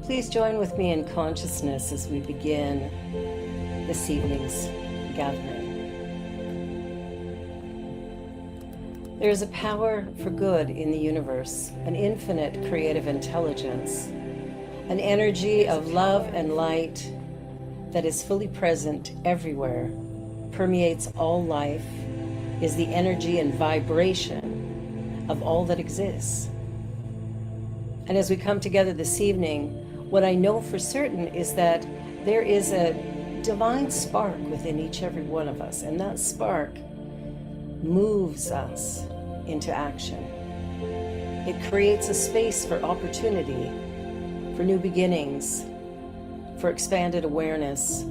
Please join with me in consciousness as we begin this evening's gathering. There is a power for good in the universe, an infinite creative intelligence, an energy of love and light that is fully present everywhere, permeates all life, is the energy and vibration of all that exists. And as we come together this evening, what I know for certain is that there is a divine spark within each every one of us, and that spark moves us into action. It creates a space for opportunity, for new beginnings, for expanded awareness,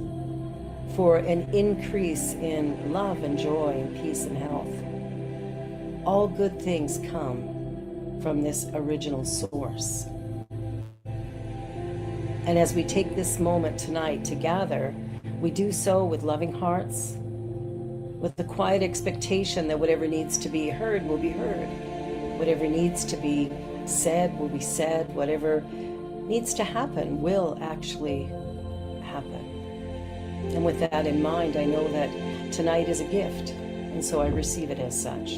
for an increase in love and joy and peace and health. All good things come from this original source. And as we take this moment tonight to gather, we do so with loving hearts, with the quiet expectation that whatever needs to be heard will be heard. Whatever needs to be said will be said. Whatever needs to happen will actually happen. And with that in mind, I know that tonight is a gift, and so I receive it as such.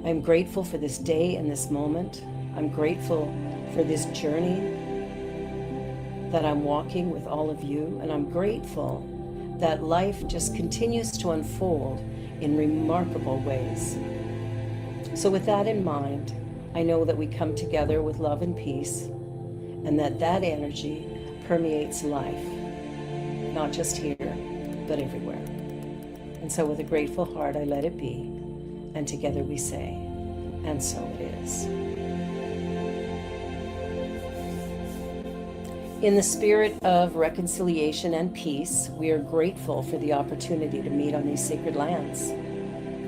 I'm grateful for this day and this moment. I'm grateful for this journey that I'm walking with all of you, and I'm grateful that life just continues to unfold in remarkable ways. So with that in mind, I know that we come together with love and peace, and that energy permeates life, not just here, but everywhere. And so with a grateful heart, I let it be, and together we say, and so it is. In the spirit of reconciliation and peace, we are grateful for the opportunity to meet on these sacred lands.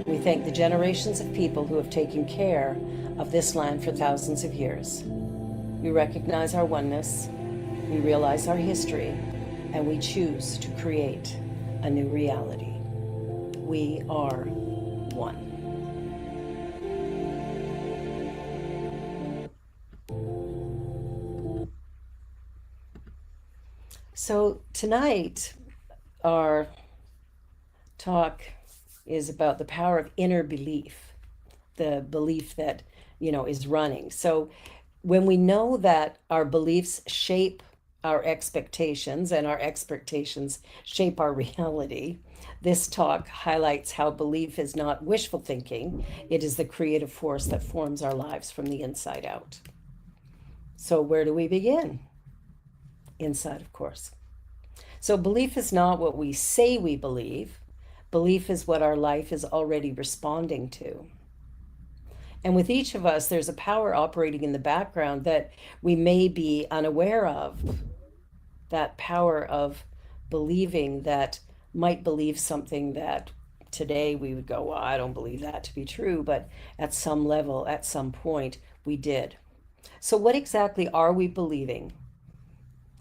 We thank the generations of people who have taken care of this land for thousands of years. We recognize our oneness, we realize our history, and we choose to create a new reality. We are one. So tonight, our talk is about the power of inner belief, the belief that, is running. So when we know that our beliefs shape our expectations and our expectations shape our reality, this talk highlights how belief is not wishful thinking. It is the creative force that forms our lives from the inside out. So where do we begin? Inside, of course. So belief is not what we say we believe. Belief is what our life is already responding to. And with each of us, there's a power operating in the background that we may be unaware of. That power of believing that might believe something that today we would go, well, I don't believe that to be true, but at some level, at some point, we did. So what exactly are we believing?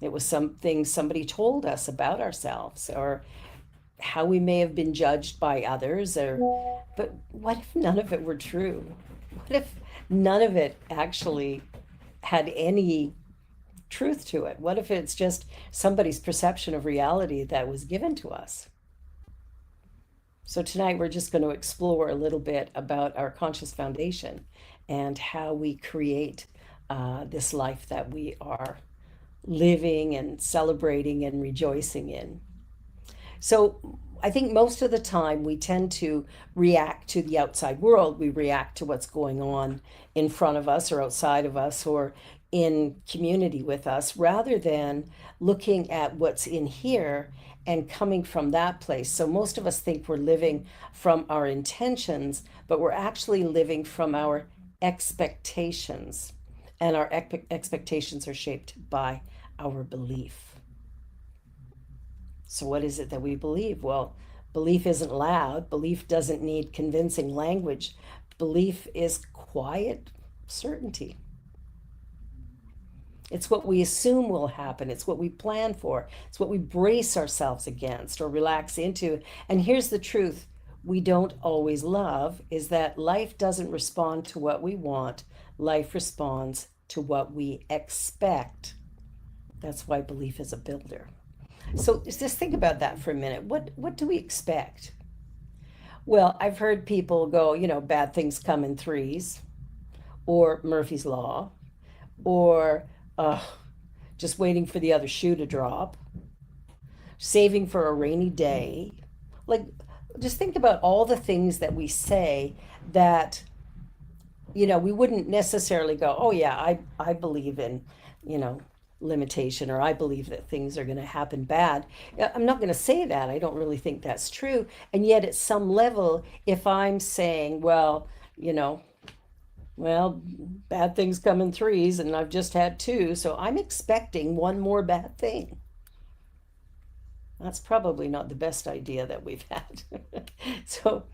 It was something somebody told us about ourselves, or how we may have been judged by others, but what if none of it were true? What if none of it actually had any truth to it? What if it's just somebody's perception of reality that was given to us? So tonight we're just going to explore a little bit about our conscious foundation and how we create this life that we are living and celebrating and rejoicing in. So I think most of the time we tend to react to the outside world. We react to what's going on in front of us or outside of us or in community with us, rather than looking at what's in here and coming from that place. So most of us think we're living from our intentions, but we're actually living from our expectations. And our expectations are shaped by our belief. So what is it that we believe? Well, belief isn't loud. Belief doesn't need convincing language. Belief is quiet certainty. It's what we assume will happen. It's what we plan for. It's what we brace ourselves against or relax into. And here's the truth we don't always love, is that life doesn't respond to what we want. Life responds to what we expect. That's why belief is a builder. So just think about that for a minute. What do we expect? Well, I've heard people go, bad things come in threes, or Murphy's Law, or uh, just waiting for the other shoe to drop, saving for a rainy day. Like, just think about all the things that we say that, we wouldn't necessarily go, oh, yeah, I believe in, you know, limitation, or I believe that things are going to happen bad. I'm not going to say that. I don't really think that's true. And yet, at some level, if I'm saying, you know, well, bad things come in threes, and I've just had two, so I'm expecting one more bad thing. That's probably not the best idea that we've had. So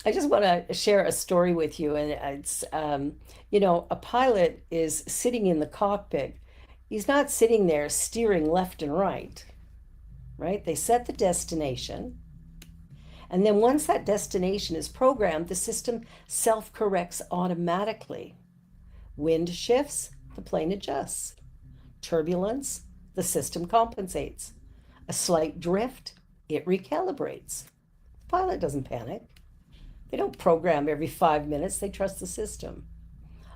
I just want to share a story with you. And a pilot is sitting in the cockpit. He's not sitting there steering left and right, right? They set the destination. And then once that destination is programmed, the system self corrects automatically. Wind shifts, the plane adjusts. Turbulence, the system compensates. A slight drift, it recalibrates. The pilot doesn't panic. They don't program every 5 minutes, they trust the system.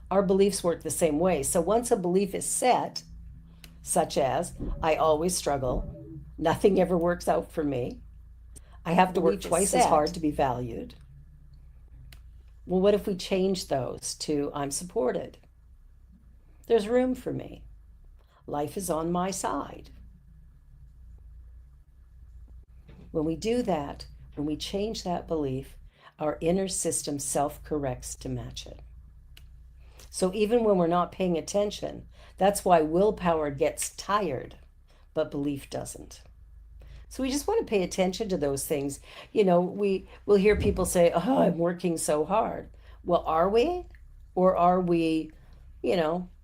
Our beliefs work the same way. So once a belief is set, such as, I always struggle, nothing ever works out for me, I have to work twice as hard to be valued. Well, what if we change those to, I'm supported? There's room for me. Life is on my side. When we do that, when we change that belief, our inner system self corrects to match it. So even when we're not paying attention, that's why willpower gets tired, but belief doesn't. So we just want to pay attention to those things. We will hear people say, oh, I'm working so hard. Well, are we? Or are we,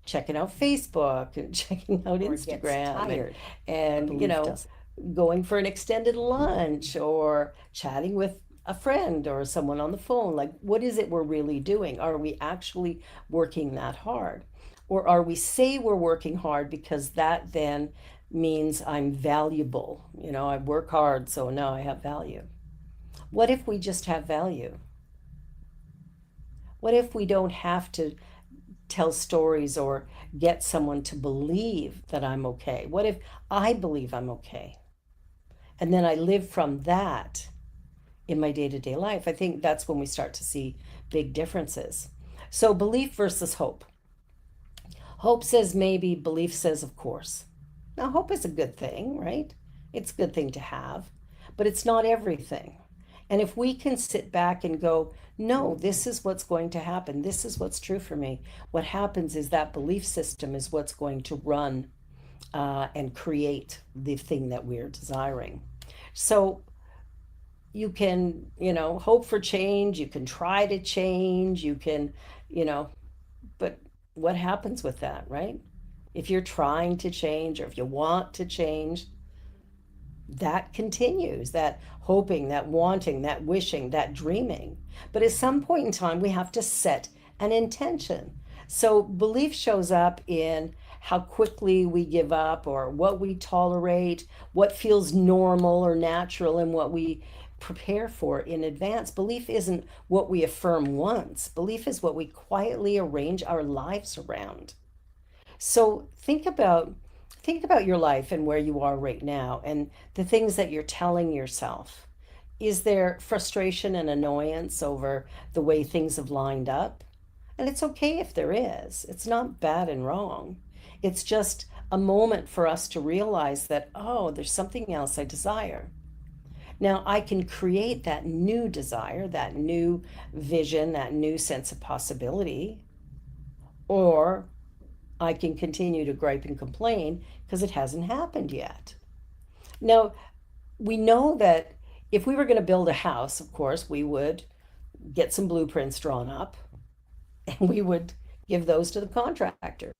checking out Facebook and checking out Instagram and going for an extended lunch or chatting with a friend or someone on the phone? Like, what is it we're really doing? Are we actually working that hard? Or are we say we're working hard because that then means I'm valuable? I work hard, so now I have value. What if we just have value? What if we don't have to tell stories or get someone to believe that I'm okay? What if I believe I'm okay? And then I live from that in my day to day life. I think that's when we start to see big differences. So, belief versus hope. Hope says maybe, belief says of course. Now, hope is a good thing, right? It's a good thing to have, but it's not everything. And if we can sit back and go, no, this is what's going to happen, this is what's true for me, what happens is that belief system is what's going to run and create the thing that we're desiring. So you can, hope for change, you can try to change, you can, you know, but what happens with that, right? If you're trying to change or if you want to change, that continues, that hoping, that wanting, that wishing, that dreaming. But at some point in time, we have to set an intention. So belief shows up in how quickly we give up or what we tolerate, what feels normal or natural, and what we prepare for in advance. Belief isn't what we affirm once, belief is what we quietly arrange our lives around. So think about your life and where you are right now and the things that you're telling yourself. Is there frustration and annoyance over the way things have lined up? And it's okay if there is. It's not bad and wrong. It's just a moment for us to realize that, oh, there's something else I desire. Now I can create that new desire, that new vision, that new sense of possibility, or I can continue to gripe and complain because it hasn't happened yet. Now, we know that if we were going to build a house, of course, we would get some blueprints drawn up and we would give those to the contractor.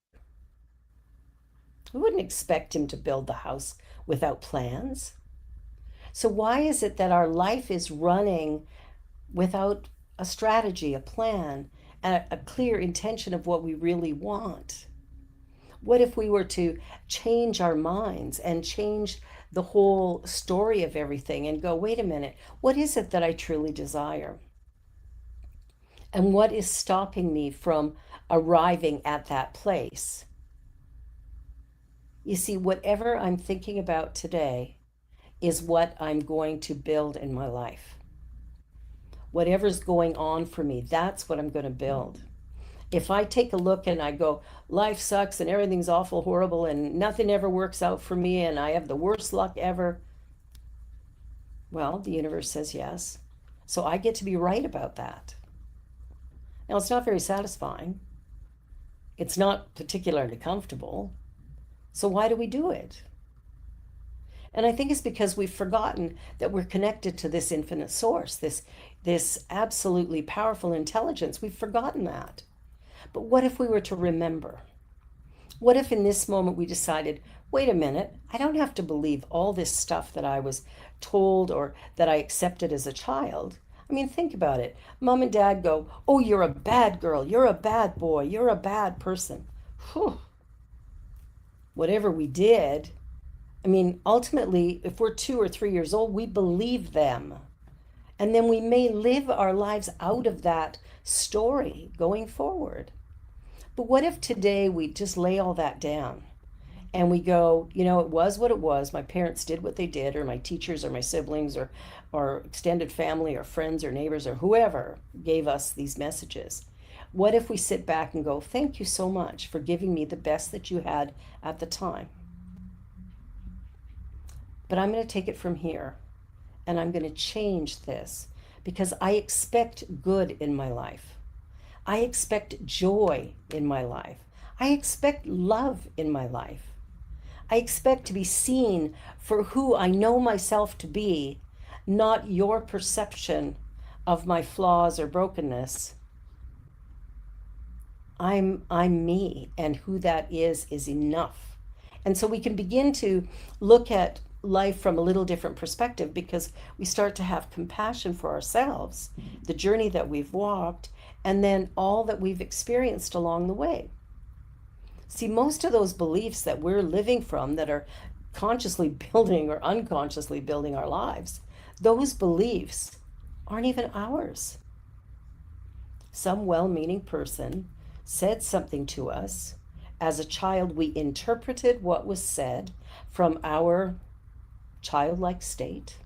We wouldn't expect him to build the house without plans. So, why is it that our life is running without a strategy, a plan, and a clear intention of what we really want? What if we were to change our minds and change the whole story of everything and go, wait a minute, what is it that I truly desire? And what is stopping me from arriving at that place? You see, whatever I'm thinking about today is what I'm going to build in my life. Whatever's going on for me, that's what I'm going to build. If I take a look and I go, life sucks and everything's awful, horrible, and nothing ever works out for me, and I have the worst luck ever, well, the universe says yes. So I get to be right about that. Now, it's not very satisfying. It's not particularly comfortable. So why do we do it? And I think it's because we've forgotten that we're connected to this infinite source, this absolutely powerful intelligence. We've forgotten that. But what if we were to remember? What if in this moment we decided, wait a minute, I don't have to believe all this stuff that I was told or that I accepted as a child. I mean, think about it. Mom and dad go, oh, you're a bad girl, you're a bad boy, you're a bad person. Whew. Whatever we did, I mean, ultimately, if we're 2 or 3 years old, we believe them. And then we may live our lives out of that story going forward. But what if today we just lay all that down and we go, you know, it was what it was. My parents did what they did, or my teachers, or my siblings, or extended family, or friends, or neighbors, or whoever gave us these messages. What if we sit back and go, thank you so much for giving me the best that you had at the time. But I'm going to take it from here and I'm going to change this because I expect good in my life. I expect joy in my life. I expect love in my life. I expect to be seen for who I know myself to be, not your perception of my flaws or brokenness. I'm me, and who that is enough. And so we can begin to look at life from a little different perspective because we start to have compassion for ourselves, the journey that we've walked, and then all that we've experienced along the way. See, most of those beliefs that we're living from that are consciously building or unconsciously building our lives, those beliefs aren't even ours. Some well-meaning person said something to us. As a child, we interpreted what was said from our childlike state,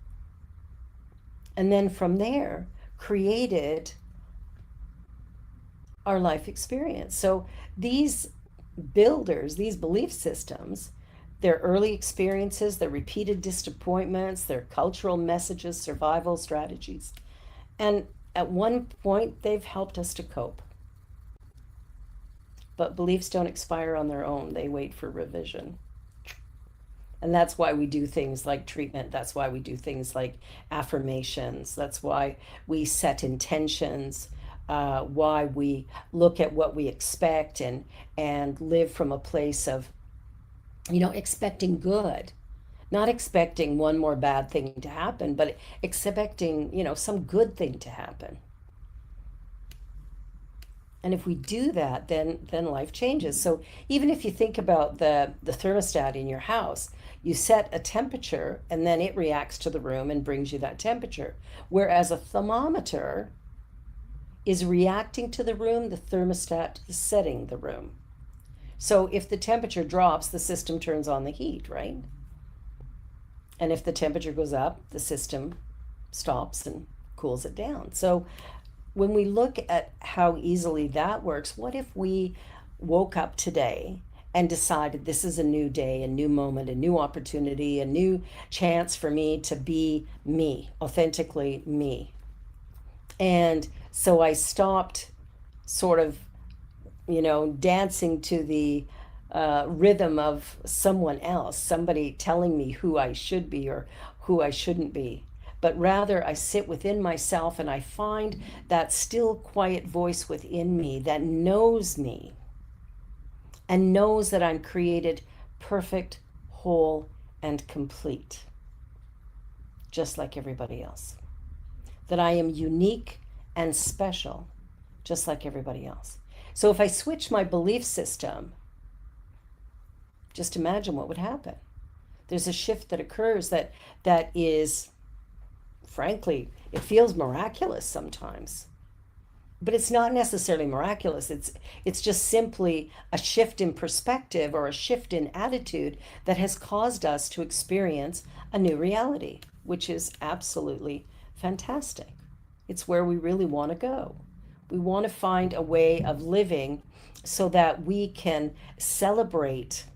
and then from there created our life experience. So these builders, these belief systems, their early experiences, their repeated disappointments, their cultural messages, survival strategies, and at one point they've helped us to cope. But beliefs don't expire on their own, they wait for revision. And that's why we do things like treatment. That's why we do things like affirmations. That's why we set intentions, why we look at what we expect and live from a place of, expecting good. Not expecting one more bad thing to happen, but expecting, some good thing to happen. And if we do that, then life changes. So even if you think about the thermostat in your house, you set a temperature and then it reacts to the room and brings you that temperature. Whereas a thermometer is reacting to the room, the thermostat is setting the room. So if the temperature drops, the system turns on the heat, right? And if the temperature goes up, the system stops and cools it down. So when we look at how easily that works, what if we woke up today and decided this is a new day, a new moment, a new opportunity, a new chance for me to be me, authentically me. And so I stopped sort of, dancing to the rhythm of someone else, somebody telling me who I should be or who I shouldn't be. But rather I sit within myself and I find that still quiet voice within me that knows me and knows that I'm created perfect, whole, and complete, just like everybody else. That I am unique and special, just like everybody else. So if I switch my belief system Just imagine what would happen. There's a shift that occurs that is, frankly, it feels miraculous sometimes. But it's not necessarily miraculous. It's just simply a shift in perspective or a shift in attitude that has caused us to experience a new reality, which is absolutely fantastic. It's where we really want to go. We want to find a way of living so that we can celebrate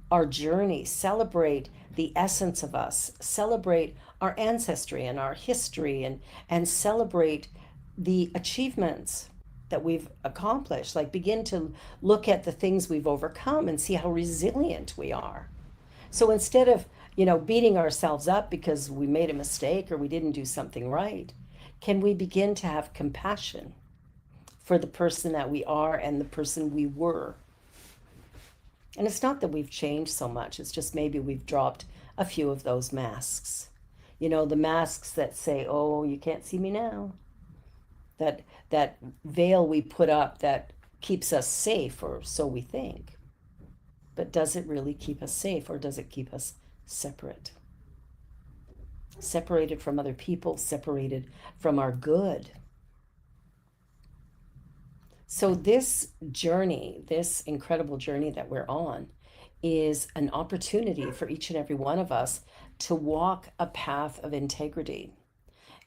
our journey, celebrate the essence of us, celebrate our ancestry and our history, and celebrate the achievements that we've accomplished. Like, begin to look at the things we've overcome and see how resilient we are. So instead of, beating ourselves up because we made a mistake or we didn't do something right, can we begin to have compassion for the person that we are and the person we were? And it's not that we've changed so much, it's just maybe we've dropped a few of those masks. The masks that say, "Oh, you can't see me now." That veil we put up that keeps us safe, or so we think. But does it really keep us safe, or does it keep us separate? Separated from other people, separated from our good. So this journey, this incredible journey that we're on, is an opportunity for each and every one of us to walk a path of integrity.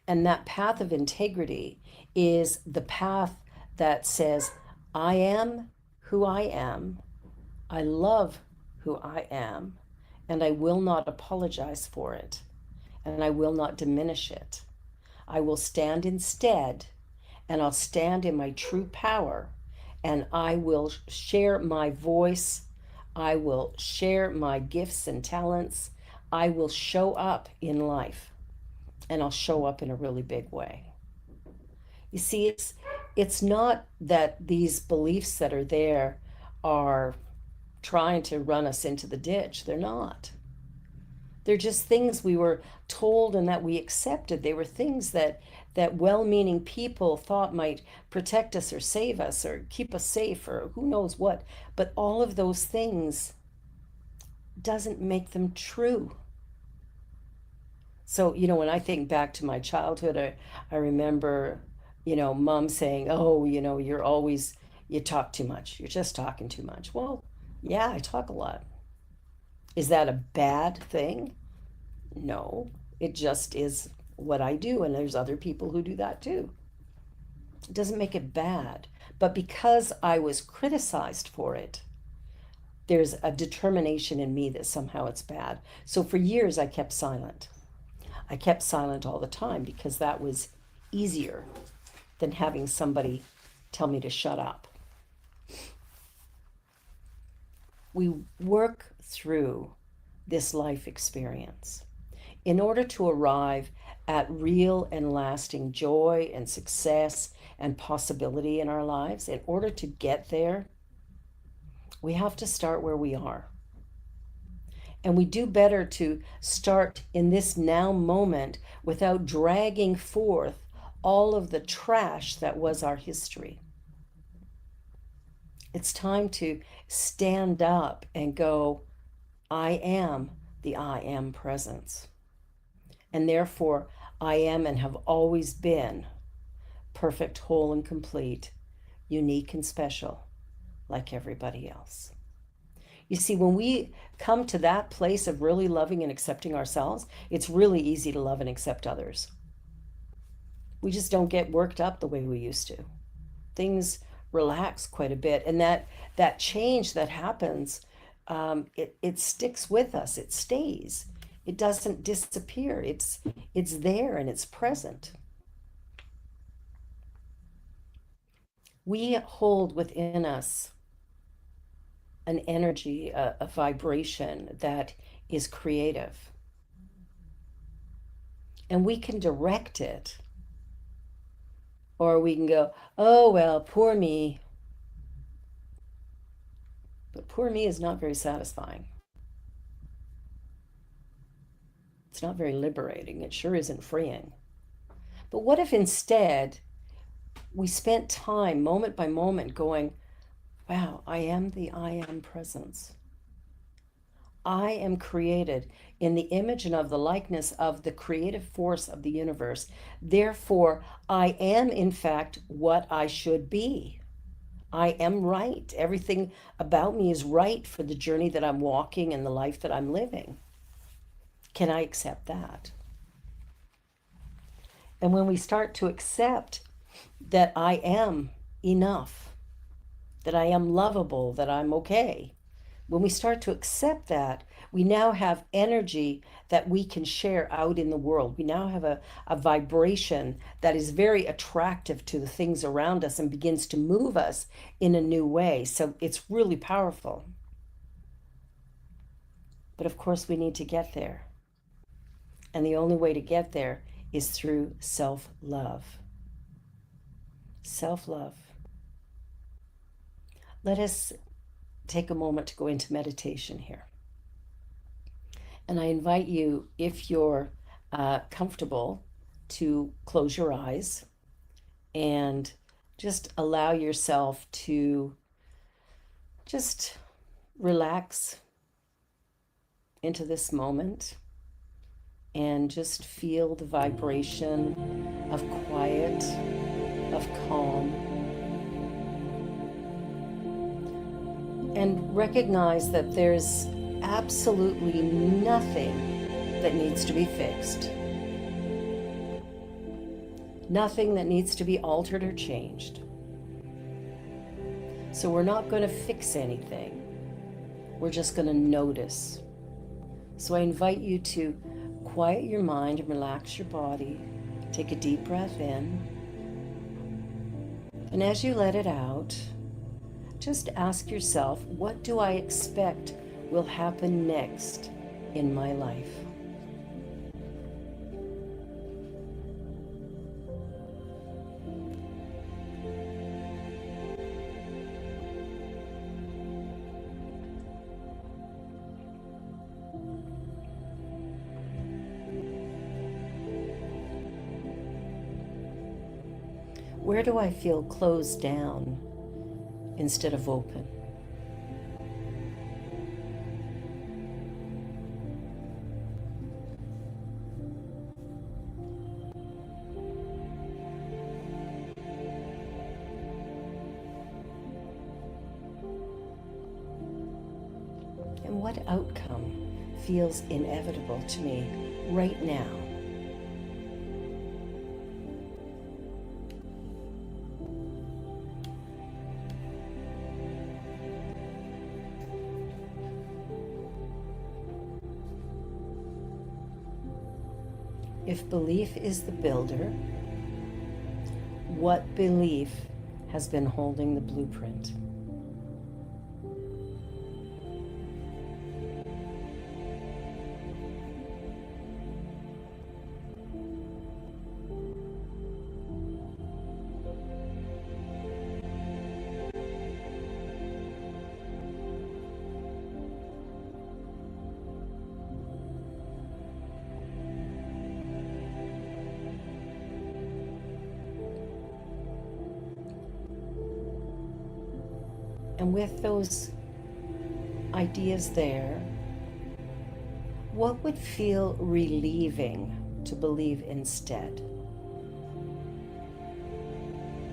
And that path of integrity is the path that says, I am who I am, I love who I am, and I will not apologize for it, and I will not diminish it. I will stand instead, and I'll stand in my true power, and I will share my voice. I will share my gifts and talents. I will show up in life, and I'll show up in a really big way. You see, it's not that these beliefs that are there are trying to run us into the ditch. They're not. They're just things we were told and that we accepted. They were things that well-meaning people thought might protect us or save us or keep us safe or who knows what. But all of those things doesn't make them true. So, when I think back to my childhood, I remember, mom saying, "Oh, you talk too much. You're just talking too much." Well, yeah, I talk a lot. Is that a bad thing? No, it just is what I do, and there's other people who do that too. It doesn't make it bad. But because I was criticized for it, there's a determination in me that somehow it's bad. So for years, I kept silent. I kept silent all the time because that was easier than having somebody tell me to shut up. We work through this life experience in order to arrive at real and lasting joy and success and possibility in our lives. In order to get there, we have to start where we are. And we do better to start in this now moment without dragging forth all of the trash that was our history. It's time to stand up and go, I am the I am presence. And therefore, I am and have always been perfect, whole, and complete, unique and special, like everybody else. You see, when we come to that place of really loving and accepting ourselves, it's really easy to love and accept others. We just don't get worked up the way we used to. Things relax quite a bit, and that change that happens, it sticks with us. It stays. It doesn't disappear. It's there and it's present. We hold within us an energy, a vibration that is creative. And we can direct it. Or we can go, "Oh, well, poor me." But poor me is not very satisfying. It's not very liberating. It sure isn't freeing. But what if instead we spent time, moment by moment, going, Wow, I am the I am presence. I am created in the image and of the likeness of the creative force of the universe. Therefore, I am, in fact, what I should be. I am right. Everything about me is right for the journey that I'm walking and the life that I'm living. Can I accept that? And when we start to accept that I am enough, that I am lovable, that I'm okay, when we start to accept that, we now have energy that we can share out in the world. We now have a vibration that is very attractive to the things around us and begins to move us in a new way. So it's really powerful. But of course, we need to get there. And the only way to get there is through self love. Self love. Let us take a moment to go into meditation here. And I invite you, if you're comfortable, to close your eyes and just allow yourself to just relax into this moment and just feel the vibration of quiet, of calm, and recognize that there's absolutely nothing that needs to be fixed, nothing that needs to be altered or changed. So we're not going to fix anything, we're just going to notice. So I invite you to quiet your mind and relax your body. Take a deep breath in, and as you let it out, just ask yourself, what do I expect will happen next in my life? Where do I feel closed down instead of open? And what outcome feels inevitable to me right now? If belief is the builder, what belief has been holding the blueprint? And with those ideas there, what would feel relieving to believe instead?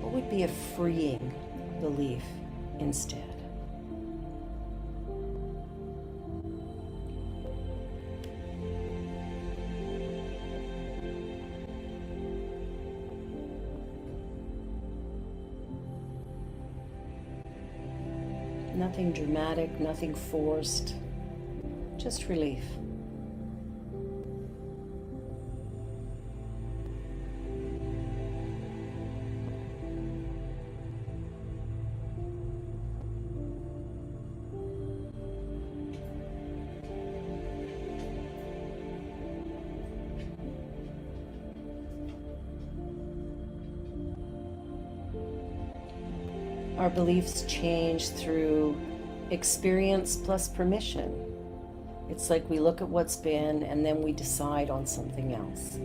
What would be a freeing belief instead? Nothing dramatic, nothing forced, just relief. Our beliefs change through experience plus permission. It's like we look at what's been and then we decide on something else.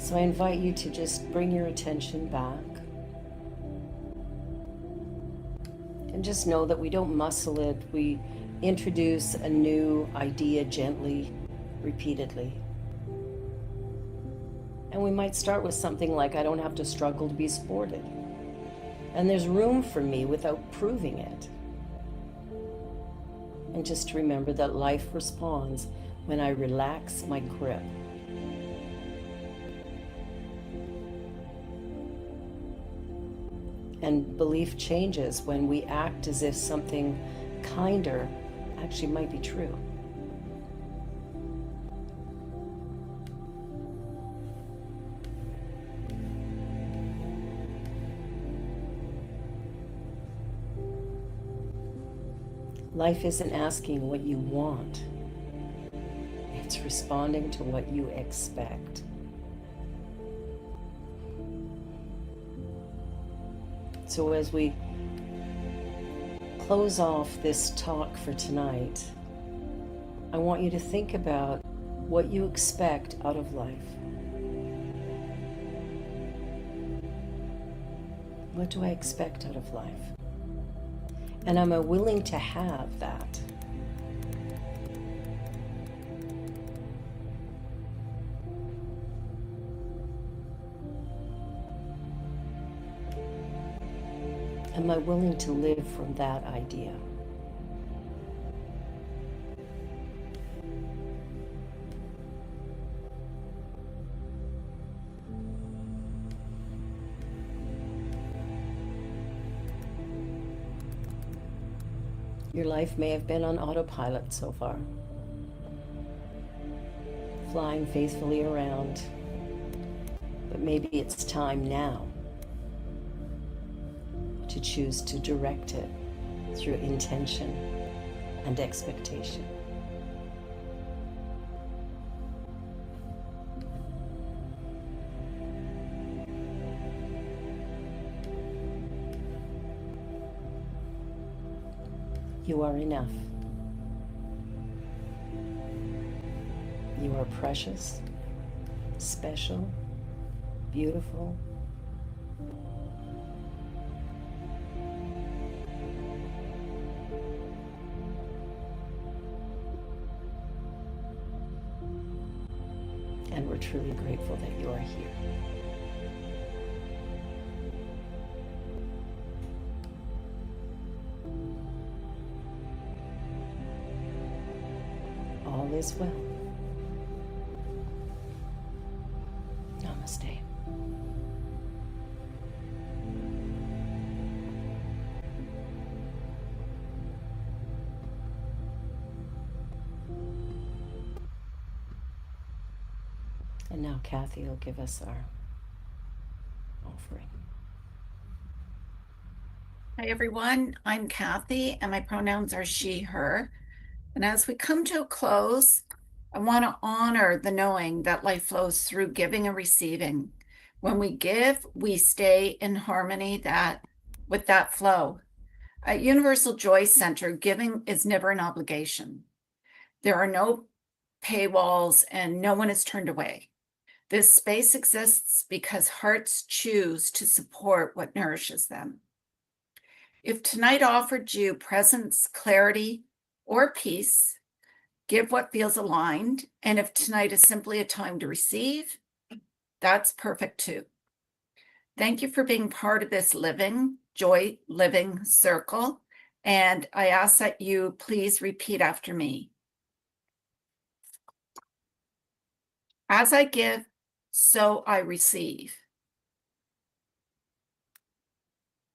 So I invite you to just bring your attention back and And just know that we don't muscle it. We introduce a new idea gently, repeatedly. And we might start with something like, I don't have to struggle to be supported. And there's room for me without proving it. And just to remember that life responds when I relax my grip. And belief changes when we act as if something kinder actually might be true. Life isn't asking what you want. It's responding to what you expect. So as we close off this talk for tonight, I want you to think about what you expect out of life. What do I expect out of life? And am I willing to have that? Am I willing to live from that idea? Your life may have been on autopilot so far, flying faithfully around, but maybe it's time now to choose to direct it through intention and expectation. You are enough. You are precious, special, beautiful. And we're truly grateful that you are here. All is well. Namaste. And now Kathy will give us our offering. Hi, everyone. I'm Kathy, and my pronouns are she, her. And as we come to a close, I want to honor the knowing that life flows through giving and receiving. When we give, we stay in harmony with that flow. At Universal Joy Center, giving is never an obligation. There are no paywalls and no one is turned away. This space exists because hearts choose to support what nourishes them. If tonight offered you presence, clarity, or peace, give what feels aligned. And if tonight is simply a time to receive, that's perfect too. Thank you for being part of this joy living circle. And I ask that you please repeat after me. As I give, so I receive.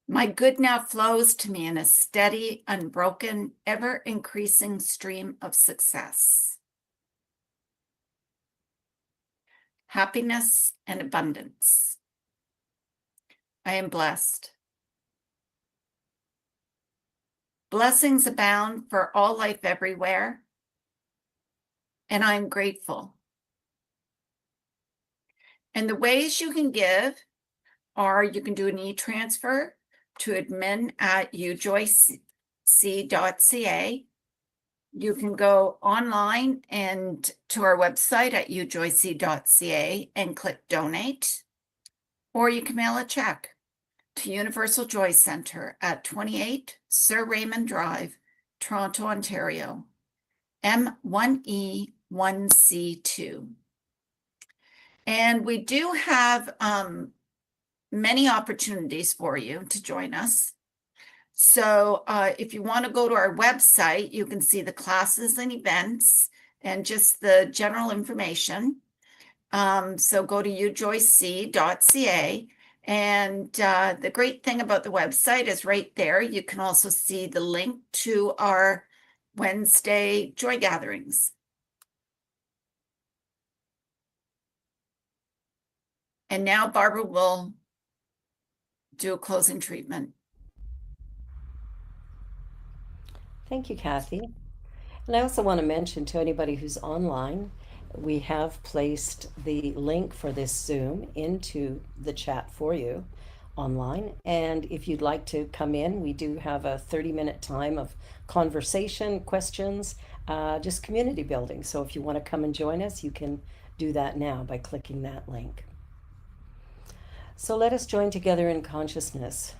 My good now flows to me in a steady, unbroken, ever-increasing stream of success, happiness, and abundance. I am blessed. Blessings abound for all life everywhere, and I'm grateful. And the ways you can give are you can do an e-transfer to admin at ujoyc.ca. You can go online and to our website at ujoyc.ca and click donate, or you can mail a check to Universal Joy Center at 28 Sir Raymond Drive, Toronto, Ontario, M1E1C2. And we do have many opportunities for you to join us. So if you want to go to our website, you can see the classes and events and just the general information. So go to ujoyc.ca. And the great thing about the website is right there, you can also see the link to our Wednesday joy gatherings. And now Barbara will do a closing treatment. Thank you, Kathy. And I also want to mention to anybody who's online, we have placed the link for this Zoom into the chat for you online. And if you'd like to come in, we do have a 30-minute time of conversation, questions, just community building. So if you want to come and join us, you can do that now by clicking that link. So let us join together in consciousness.